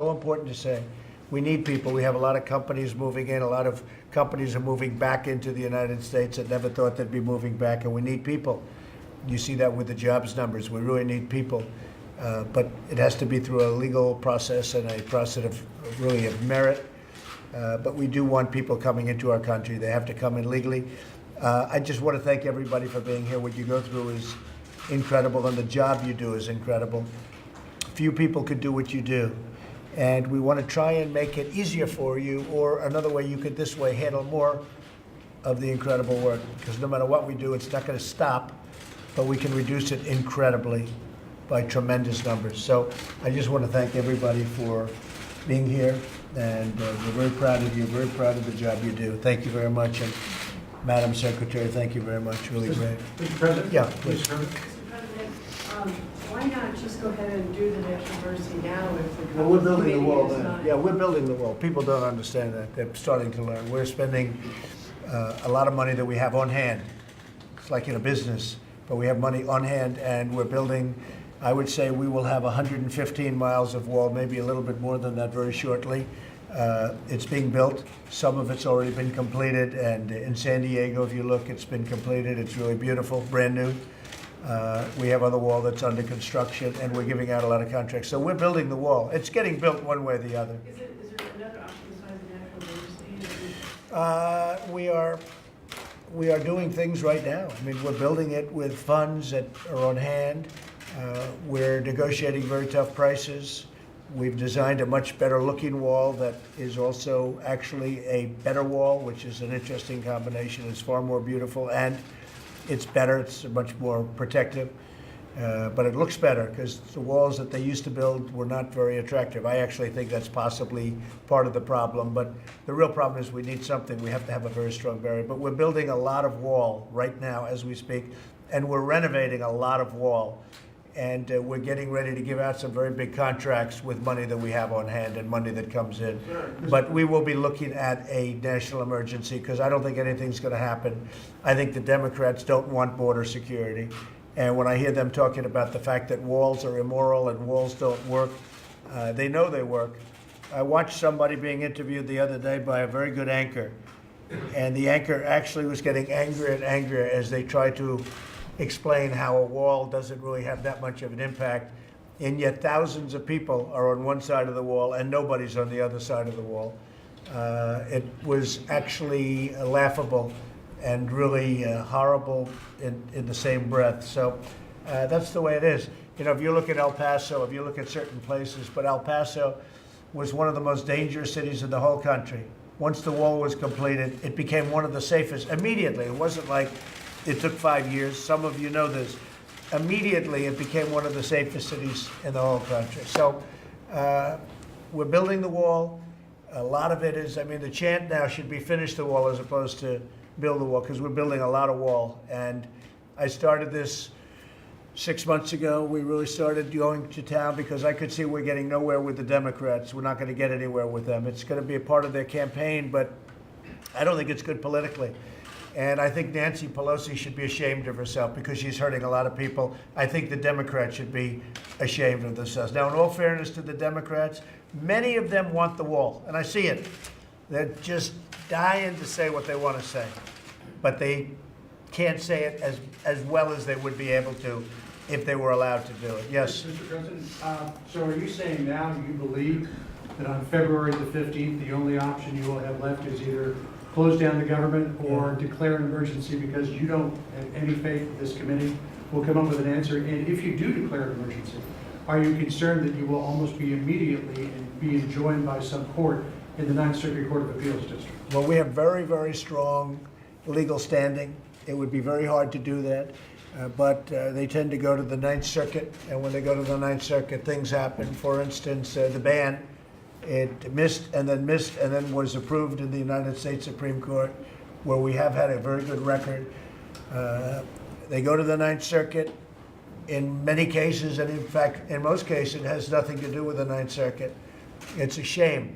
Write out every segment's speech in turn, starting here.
So important to say. We need people. We have a lot of companies moving in. A lot of companies are moving back into the United States that never thought they'd be moving back, and we need people. You see that with the jobs numbers. We really need people. But it has to be through a legal process and a process of really of merit. But we do want people coming into our country. They have to come in legally. I just want to thank everybody for being here. What you go through is incredible, and the job you do is incredible. Few people could do what you do. And we want to try and make it easier for you, or another way you could this way handle more of the incredible work. Because no matter what we do, it's not going to stop, but we can reduce it incredibly by tremendous numbers. So I just want to thank everybody for being here, and we're very proud of you, very proud of the job you do. Thank you very much. And Madam Secretary, thank you very much. Really great. Mr. President? Yeah, please. Mr. President? Why not just go ahead and do the National University now if the Well, we're building the committee wall is now. not- Yeah, we're building the wall. People don't understand that. They're starting to learn. We're spending a lot of money that we have on hand. It's like in a business, but we have money on hand, and we're building. I would say we will have 115 miles of wall, maybe a little bit more than that very shortly. It's being built. Some of it's already been completed, and in San Diego, if you look, it's been completed. It's really beautiful, brand new. We have other wall that's under construction, and we're giving out a lot of contracts. So we're building the wall. It's getting built one way or the other. Is there another option besides the National University? We are doing things right now. I mean, we're building it with funds that are on hand. We're negotiating very tough prices. We've designed a much better looking wall that is also actually a better wall, which is an interesting combination. It's far more beautiful, and it's better. It's much more protective. But it looks better because the walls that they used to build were not very attractive. I actually think that's possibly part of the problem. But the real problem is we need something. We have to have a very strong barrier. But we're building a lot of wall right now as we speak, and we're renovating a lot of wall. And we're getting ready to give out some very big contracts with money that we have on hand and money that comes in. But we will be looking at a national emergency because I don't think anything's going to happen. I think the Democrats don't want border security. And when I hear them talking about the fact that walls are immoral and walls don't work, they know they work. I watched somebody being interviewed the other day by a very good anchor. And the anchor actually was getting angrier and angrier as they tried to explain how a wall doesn't really have that much of an impact, and yet thousands of people are on one side of the wall and nobody's on the other side of the wall. It was actually laughable and really horrible in the same breath. So that's the way it is. You know, if you look at El Paso, if you look at certain places, but El Paso was one of the most dangerous cities in the whole country. Once the wall was completed, it became one of the safest immediately. It wasn't like it took 5 years. Some of you know this. Immediately, it became one of the safest cities in the whole country. So we're building the wall. A lot of it is, I mean, the chant now should be finish the wall as opposed to build the wall, because we're building a lot of wall. And I started this 6 months ago. We really started going to town because I could see we're getting nowhere with the Democrats. We're not going to get anywhere with them. It's going to be a part of their campaign, but I don't think it's good politically. And I think Nancy Pelosi should be ashamed of herself because she's hurting a lot of people. I think the Democrats should be ashamed of themselves. Now, in all fairness to the Democrats, many of them want the wall, and I see it. They're just dying to say what they want to say, but they can't say it as well as they would be able to if they were allowed to do it. Yes? Mr. President, so are you saying now you believe that on February the 15th, the only option you will have left is either close down the government or declare an emergency because you don't have any faith that this committee will come up with an answer? And if you do declare an emergency, are you concerned that you will almost be immediately be enjoined by some court in the Ninth Circuit Court of Appeals District? Well, we have very, very strong legal standing. It would be very hard to do that, but they tend to go to the Ninth Circuit, and when they go to the Ninth Circuit, things happen. For instance, the ban, it missed and then was approved in the United States Supreme Court, where we have had a very good record. They go to the Ninth Circuit. In many cases, and in fact, in most cases, it has nothing to do with the Ninth Circuit. It's a shame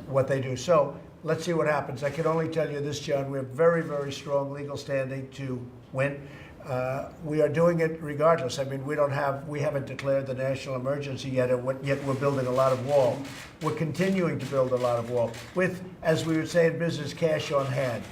what they do. So let's see what happens. I can only tell you this, John. We have very, very strong legal standing to win. We are doing it regardless. I mean, we haven't declared the national emergency yet, and yet we're building a lot of wall. We're continuing to build a lot of wall with, as we would say in business, cash on hand.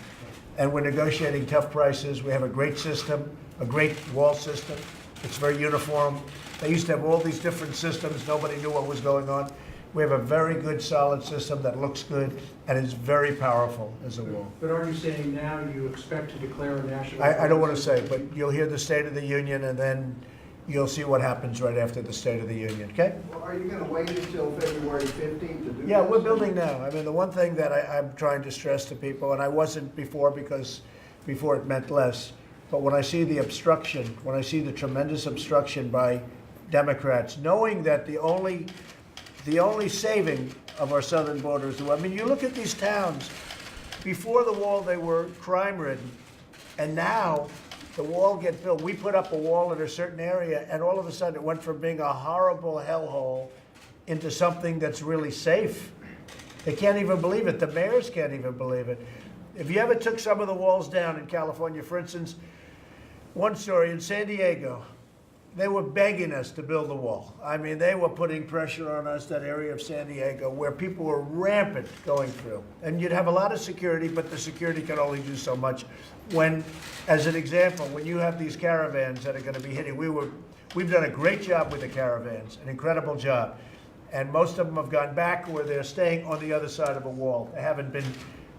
And we're negotiating tough prices. We have a great system, a great wall system. It's very uniform. They used to have all these different systems. Nobody knew what was going on. We have a very good, solid system that looks good and is very powerful as a wall. But are you saying now you expect to declare a national? I don't want to say, but you'll hear the State of the Union, and then you'll see what happens right after the State of the Union, okay? Well, are you going to wait until February 15th to do this? Yeah, we're building now. I mean, the one thing that I'm trying to stress to people, and I wasn't before because before it meant less, but when I see the obstruction, when I see the tremendous obstruction by Democrats, knowing that the only saving of our southern border is the wall. I mean, you look at these towns, before the wall they were crime-ridden, and now the wall gets built. We put up a wall in a certain area, and all of a sudden it went from being a horrible hellhole into something that's really safe. They can't even believe it. The mayors can't even believe it. If you ever took some of the walls down in California, for instance, one story in San Diego, they were begging us to build the wall. I mean, they were putting pressure on us, that area of San Diego, where people were rampant going through. And you'd have a lot of security, but the security can only do so much. When, as an example, when you have these caravans that are going to be hitting, we've done a great job with the caravans, an incredible job. And most of them have gone back where they're staying on the other side of a wall. They haven't been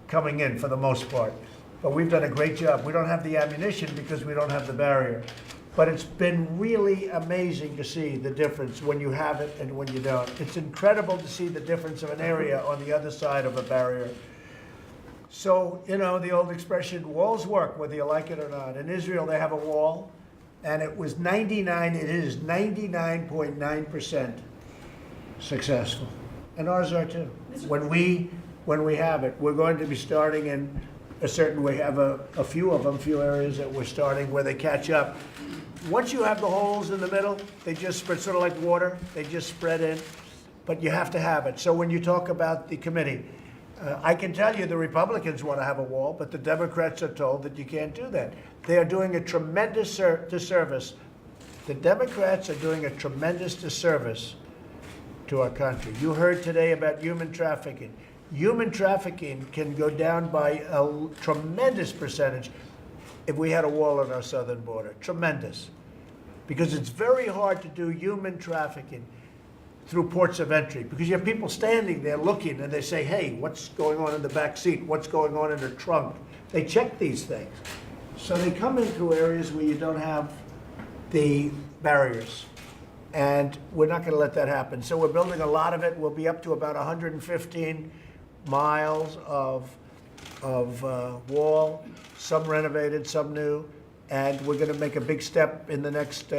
coming in for the most part. But we've done a great job. We don't have the ammunition because we don't have the barrier. But it's been really amazing to see the difference when you have it and when you don't. It's incredible to see the difference of an area on the other side of a barrier. So, you know, the old expression, walls work whether you like it or not. In Israel, they have a wall, and it is 99.9% successful. And ours are too. When we have it, we're going to be starting in a certain way. We have a few areas that we're starting where they catch up. Once you have the holes in the middle, they just spread, sort of like water, they just spread in, but you have to have it. So when you talk about the committee, I can tell you the Republicans want to have a wall, but the Democrats are told that you can't do that. They are doing a tremendous disservice. The Democrats are doing a tremendous disservice to our country. You heard today about human trafficking. Human trafficking can go down by a tremendous percentage if we had a wall on our southern border. Tremendous. Because it's very hard to do human trafficking through ports of entry, because you have people standing there looking and they say, hey, what's going on in the back seat? What's going on in the trunk? They check these things. So they come in through areas where you don't have the barriers. And we're not going to let that happen. So we're building a lot of it. We'll be up to about 115 miles of wall, some renovated, some new, and we're going to make a big step in the next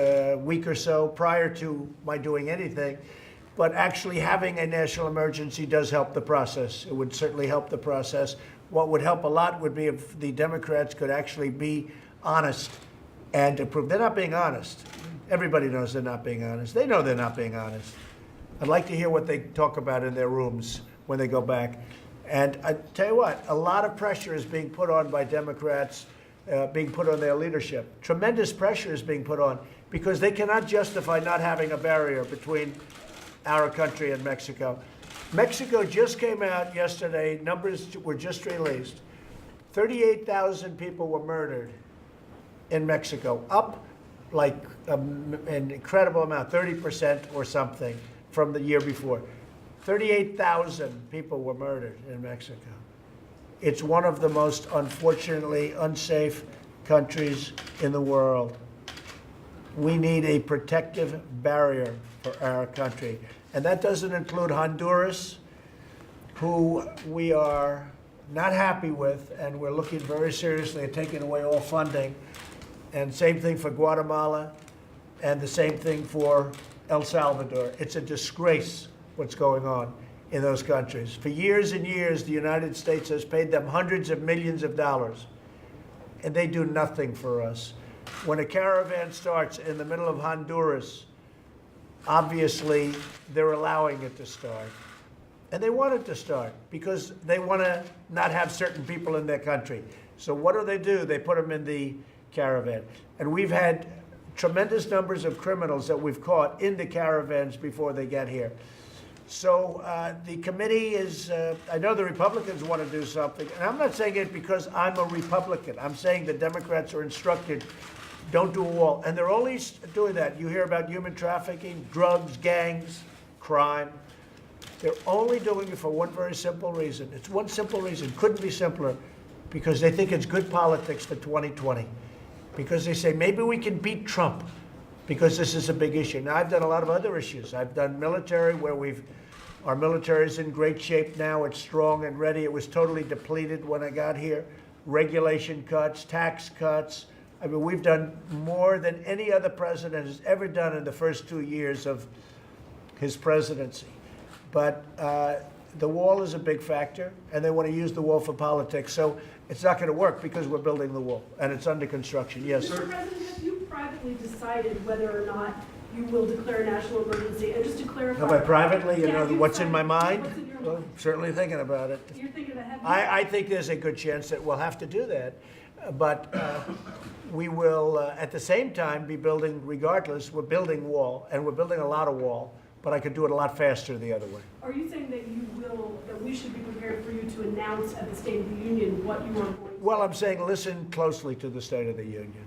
week or so prior to my doing anything. But actually having a national emergency does help the process. It would certainly help the process. What would help a lot would be if the Democrats could actually be honest and to prove they're not being honest. Everybody knows they're not being honest. They know they're not being honest. I'd like to hear what they talk about in their rooms when they go back. And I tell you what, a lot of pressure is being put on by Democrats, being put on their leadership. Tremendous pressure is being put on because they cannot justify not having a barrier between our country and Mexico. Mexico just came out yesterday, numbers were just released. 38,000 people were murdered in Mexico, up like an incredible amount, 30% or something from the year before. 38,000 people were murdered in Mexico. It's one of the most, unfortunately, unsafe countries in the world. We need a protective barrier for our country. And that doesn't include Honduras, who we are not happy with, and we're looking very seriously at taking away all funding. And same thing for Guatemala, and the same thing for El Salvador. It's a disgrace what's going on in those countries. For years and years, the United States has paid them hundreds of millions of dollars, and they do nothing for us. When a caravan starts in the middle of Honduras, obviously they're allowing it to start. And they want it to start because they want to not have certain people in their country. So what do? They put them in the caravan. And we've had tremendous numbers of criminals that we've caught in the caravans before they get here. So the committee is, I know the Republicans want to do something, and I'm not saying it because I'm a Republican. I'm saying the Democrats are instructed, don't do a wall. And they're only doing that. You hear about human trafficking, drugs, gangs, crime. They're only doing it for one very simple reason. It's one simple reason, couldn't be simpler, because they think it's good politics for 2020. Because they say, maybe we can beat Trump, because this is a big issue. Now, I've done a lot of other issues. I've done military, where our military is in great shape now. It's strong and ready. It was totally depleted when I got here. Regulation cuts, tax cuts. I mean, we've done more than any other president has ever done in the first 2 years of his presidency. But the wall is a big factor, and they want to use the wall for politics. So it's not going to work because we're building the wall, and it's under construction. Yes? Mr. President, have you privately decided whether or not you will declare a national emergency? And just to clarify... Have I privately, Yeah, you what's in my mind? What's in your Well, mind? certainly thinking about it. You're thinking ahead. I think there's a good chance that we'll have to do that. But we will, at the same time, be building, regardless, we're building wall, and we're building a lot of wall, but I could do it a lot faster the other way. Are you saying that that we should be prepared for you to announce at the State of the Union what you are going to do? Well, I'm saying listen closely to the State of the Union.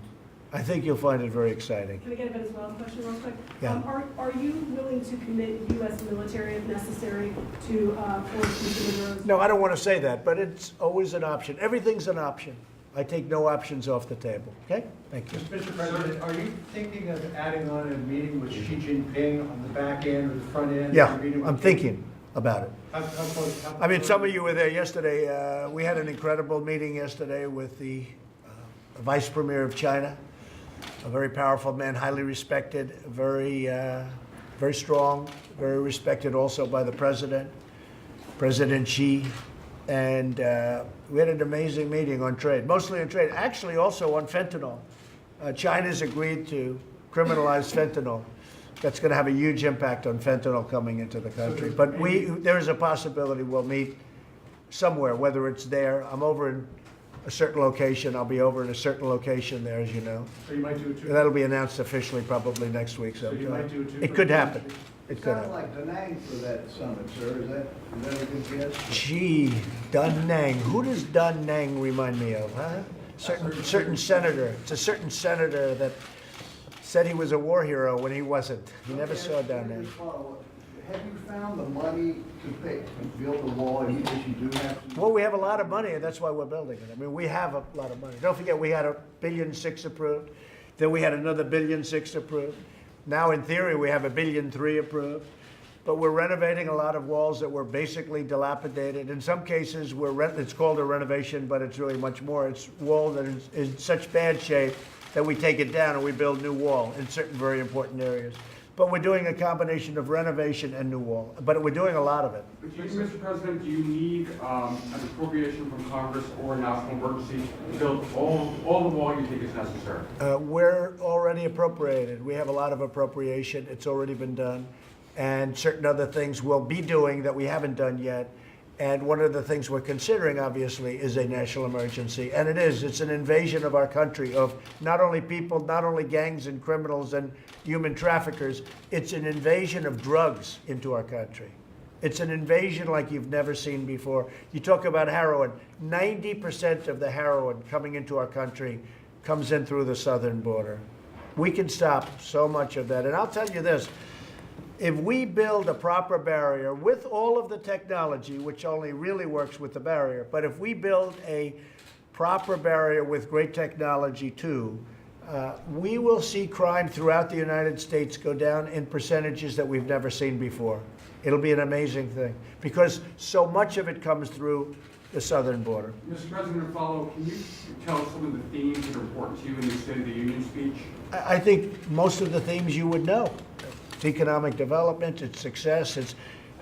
I think you'll find it very exciting. Can I get a Venezuelan question real quick? Yeah. Are you willing to commit U.S. military if necessary to force Mr. Monroe's? No, I don't want to say that, but it's always an option. Everything's an option. I take no options off the table. Okay? Thank you. Mr. President, are you thinking of adding on a meeting with Xi Jinping on the back end or the front end? Yeah, Meeting with I'm thinking about it. How close? I mean, some of you were there yesterday. We had an incredible meeting yesterday with the Vice Premier of China, a very powerful man, highly respected, very strong, very respected also by the President, President Xi. And we had an amazing meeting on trade, mostly on trade, actually also on fentanyl. China's agreed to criminalize fentanyl. That's going to have a huge impact on fentanyl coming into the country. But there is a possibility we'll meet somewhere, whether it's there. I'm over in a certain location. I'll be over in a certain location there, as you know. So you might do it too. That'll be announced officially probably next week. So you might do it too. It could happen. It It could sounded happen. like Da Nang for that summit, sir. Is that a good guess? Gee, Da Nang. Who does Da Nang remind me of, huh? Certain senator. It's a certain senator that said he was a war hero when he wasn't. He never saw Da Nang. Have you found the money to build the wall, and you think you do have to? Well, we have a lot of money, and that's why we're building it. I mean, we have a lot of money. Don't forget, we had $1.6 billion approved. Then we had another $1.6 billion approved. Now, in theory, we have $1.3 billion approved. But we're renovating a lot of walls that were basically dilapidated. In some cases, it's called a renovation, but it's really much more. It's wall that is in such bad shape that we take it down and we build new wall in certain very important areas. But we're doing a combination of renovation and new wall. But we're doing a lot of it. Mr. President, do you need an appropriation from Congress or a national emergency to build all the wall you think is necessary? We're already appropriated. We have a lot of appropriation. It's already been done. And certain other things we'll be doing that we haven't done yet. And one of the things we're considering, obviously, is a national emergency. And it's an invasion of our country of not only people, not only gangs and criminals and human traffickers, it's an invasion of drugs into our country. It's an invasion like you've never seen before. You talk about heroin. 90% of the heroin coming into our country comes in through the southern border. We can stop so much of that. And I'll tell you this. If we build a proper barrier with all of the technology, which only really works with the barrier, but if we build a proper barrier with great technology too, we will see crime throughout the United States go down in percentages that we've never seen before. It'll be an amazing thing because so much of it comes through the southern border. Mr. President, can you tell us some of the themes that are important to you in the State of the Union speech? I think most of the themes you would know. It's economic development, it's success.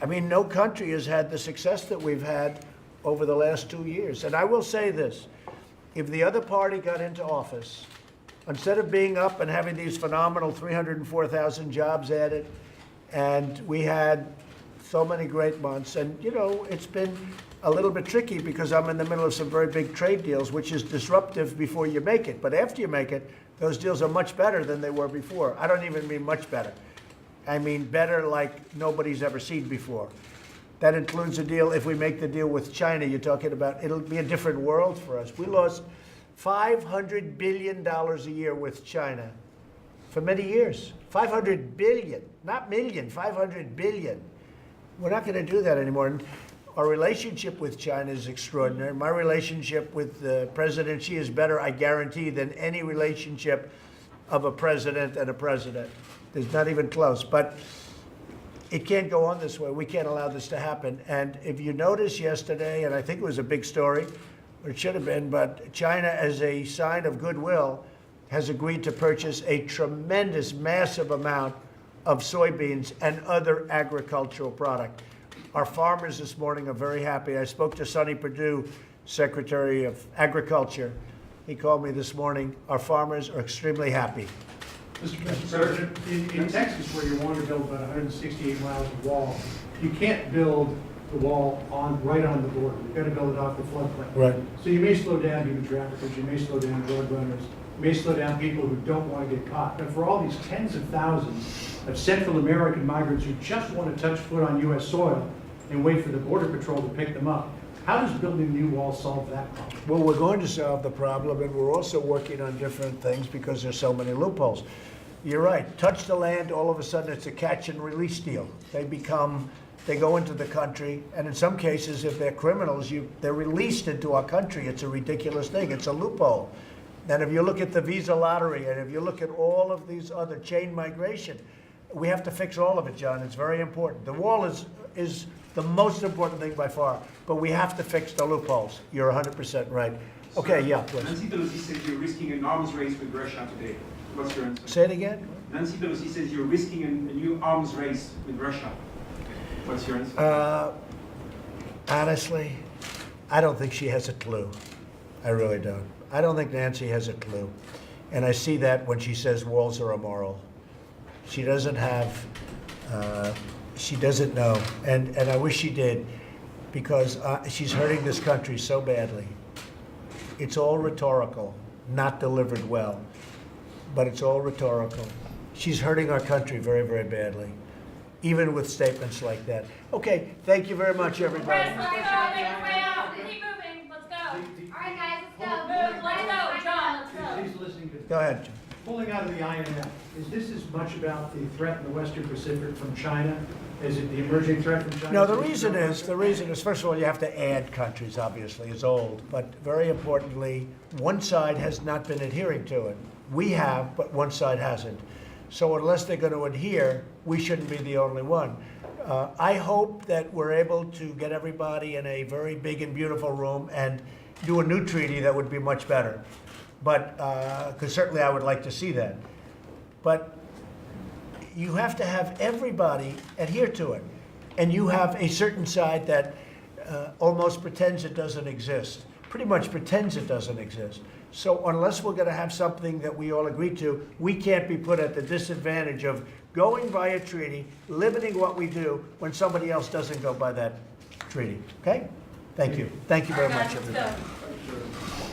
No country has had the success that we've had over the last 2 years. And I will say this, if the other party got into office, instead of being up and having these phenomenal 304,000 jobs added, and we had so many great months. And, you know, it's been a little bit tricky because I'm in the middle of some very big trade deals, which is disruptive before you make it. But after you make it, those deals are much better than they were before. I don't even mean much better. I mean better like nobody's ever seen before. That includes a deal, if we make the deal with China, you're talking about, it'll be a different world for us. We lost $500 billion a year with China for many years. 500 billion, not million, 500 billion. We're not going to do that anymore. And our relationship with China is extraordinary. My relationship with President Xi is better, I guarantee, than any relationship of a president and a president. There's not even close. But it can't go on this way. We can't allow this to happen. And if you notice yesterday, and I think it was a big story, or it should have been, but China, as a sign of goodwill, has agreed to purchase a tremendous, massive amount of soybeans and other agricultural product. Our farmers this morning are very happy. I spoke to Sonny Perdue, Secretary of Agriculture. He called me this morning. Our farmers are extremely happy. Mr. President, in Texas, where you want to build about 168 miles of wall, you can't build the wall right on the border. You've got to build it off the floodplain. Right. So you may slow down human traffickers, you may slow down drug runners, you may slow down people who don't want to get caught. But for all these tens of thousands of Central American migrants who just want to touch foot on U.S. soil and wait for the Border Patrol to pick them up, how does building a new wall solve that problem? Well, we're going to solve the problem, and we're also working on different things because there's so many loopholes. You're right. Touch the land, all of a sudden it's a catch and release deal. They go into the country, and in some cases, if they're criminals, they're released into our country. It's a ridiculous thing. It's a loophole. And if you look at the visa lottery, and if you look at all of these other chain migration, we have to fix all of it, John. It's very important. The wall is the most important thing by far, but we have to fix the loopholes. You're 100% right. Okay, yeah, please. Nancy Pelosi says you're risking an arms race with Russia today. What's your answer? Say it again. Nancy Pelosi says you're risking a new arms race with Russia. What's your answer? Honestly, I don't think she has a clue. I really don't. I don't think Nancy has a clue. And I see that when she says walls are immoral. She doesn't have, she doesn't know. And I wish she did, because she's hurting this country so badly. It's all rhetorical, not delivered well, but it's all rhetorical. She's hurting our country very, very badly, even with statements like that. Okay, thank you very much, everybody. Chris, let's go. Make our way out. Keep moving. Let's go. All right, guys, let's go. Move. Let's go, John. Let's go. Please listen to Go ahead, Jim. Pulling out of the INF, is this as much about the threat in the Western Pacific from China as it the emerging threat from China? No, the reason is, first of all, you have to add countries, obviously, it's old. But very importantly, one side has not been adhering to it. We have, but one side hasn't. So unless they're going to adhere, we shouldn't be the only one. I hope that we're able to get everybody in a very big and beautiful room and do a new treaty that would be much better. But, because certainly I would like to see that. But you have to have everybody adhere to it. And you have a certain side that almost pretends it doesn't exist, pretty much pretends it doesn't exist. So unless we're going to have something that we all agree to, we can't be put at the disadvantage of going by a treaty, limiting what we do when somebody else doesn't go by that treaty. Okay? Thank you. Thank you very much, everybody. Let's go.